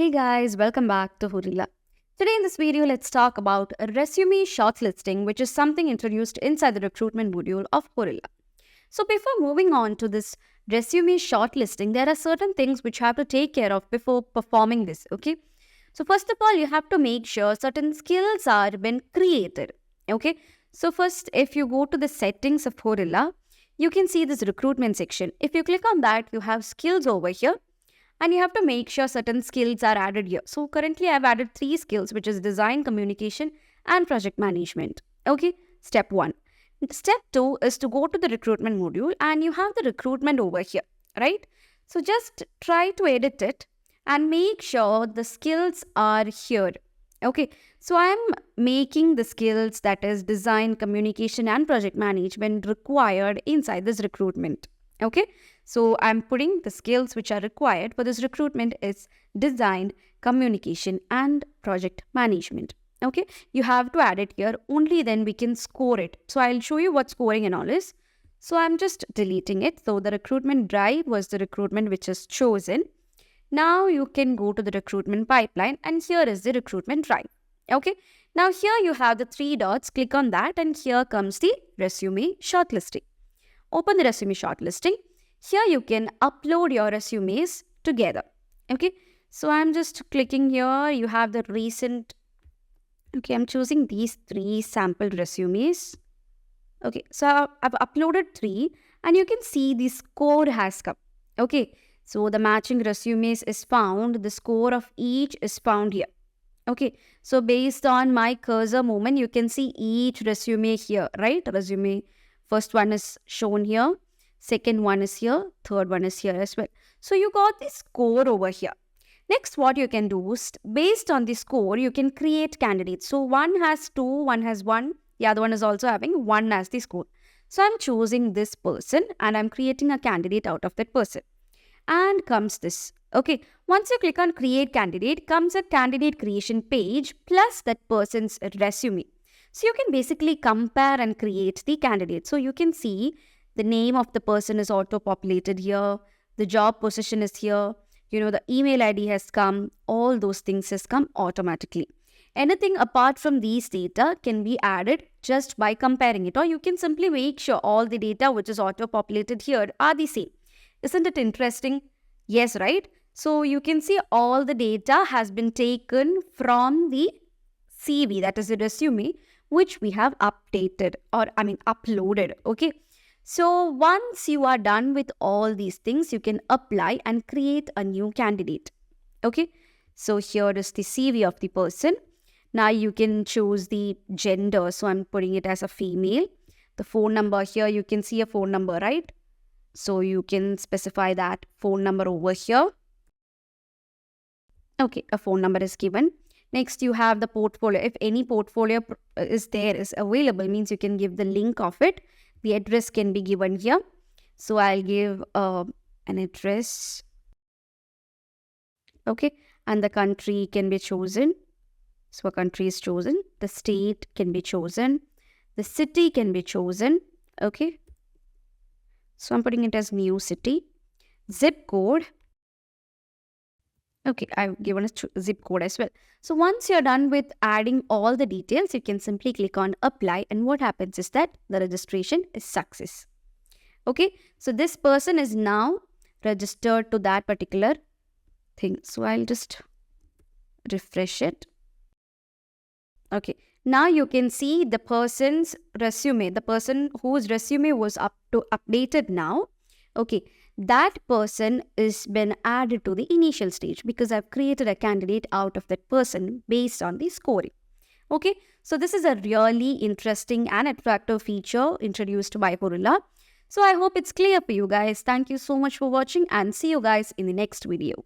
Hey guys, welcome back to Horilla. Today in this video, let's talk about resume shortlisting, which is something introduced inside the recruitment module of Horilla. So before moving on to this resume shortlisting, there are certain things which you have to take care of before performing this, okay? So first of all, you have to make sure certain skills are been created, okay? So first, if you go to the settings of Horilla, you can see this recruitment section. If you click on that, you have skills over here. And you have to make sure certain skills are added here. So currently I've added 3 skills, which is design, communication, and project management. Okay, step 1. Step 2 is to go to the recruitment module and you have the recruitment over here, right? So just try to edit it and make sure the skills are here. Okay, so I'm making the skills that is design, communication, and project management required inside this recruitment. Okay, so I'm putting the skills which are required for this recruitment is design, communication, and project management. Okay, you have to add it here, only then we can score it. So I'll show you what scoring and all is. So I'm just deleting it. So the recruitment drive was the recruitment which is chosen. Now you can go to the recruitment pipeline and here is the recruitment drive. Okay, now here you have the 3 dots, click on that and here comes the resume shortlisting. Open the resume shortlisting. Here you can upload your resumes together. Okay, so I'm just clicking here. You have the recent. Okay, I'm choosing these 3 sample resumes. Okay, so I've uploaded 3 and you can see the score has come. Okay, so the matching resumes is found. The score of each is found here. Okay, so based on my cursor movement, you can see each resume here, right? Resume. First one is shown here, second one is here, third one is here as well. So you got the score over here. Next, what you can do is, based on the score, you can create candidates. So one has 2, one has 1, the other one is also having 1 as the score. So I'm choosing this person and I'm creating a candidate out of that person. And comes this. Okay, once you click on create candidate, comes a candidate creation page plus that person's resume. So you can basically compare and create the candidate. So you can see the name of the person is auto-populated here. The job position is here. The email ID has come. All those things has come automatically. Anything apart from these data can be added just by comparing it. Or you can simply make sure all the data which is auto-populated here are the same. Isn't it interesting? Yes, right? So you can see all the data has been taken from the CV, that is the resume, which we have updated or uploaded. Okay, so once you are done with all these things, you can apply and create a new candidate. Okay, so here is the CV of the person. Now you can choose the gender, so I'm putting it as a female. The phone number here, you can see a phone number, right? So you can specify that phone number over here. Okay, a phone number is given. Next, you have the portfolio. If any portfolio is available, means you can give the link of it. The address can be given here. So I'll give an address. Okay, and the country can be chosen. So a country is chosen. The state can be chosen. The city can be chosen. Okay, so I'm putting it as new city. Zip code. Okay, I've given a zip code as well. So once you're done with adding all the details, you can simply click on apply and what happens is that the registration is success. Okay, so this person is now registered to that particular thing. So I'll just refresh it. Okay, now you can see the person's resume, the person whose resume was updated now. Okay, that person is been added to the initial stage because I've created a candidate out of that person based on the scoring. Okay, so this is a really interesting and attractive feature introduced by Horilla. So I hope it's clear for you guys. Thank you so much for watching and see you guys in the next video.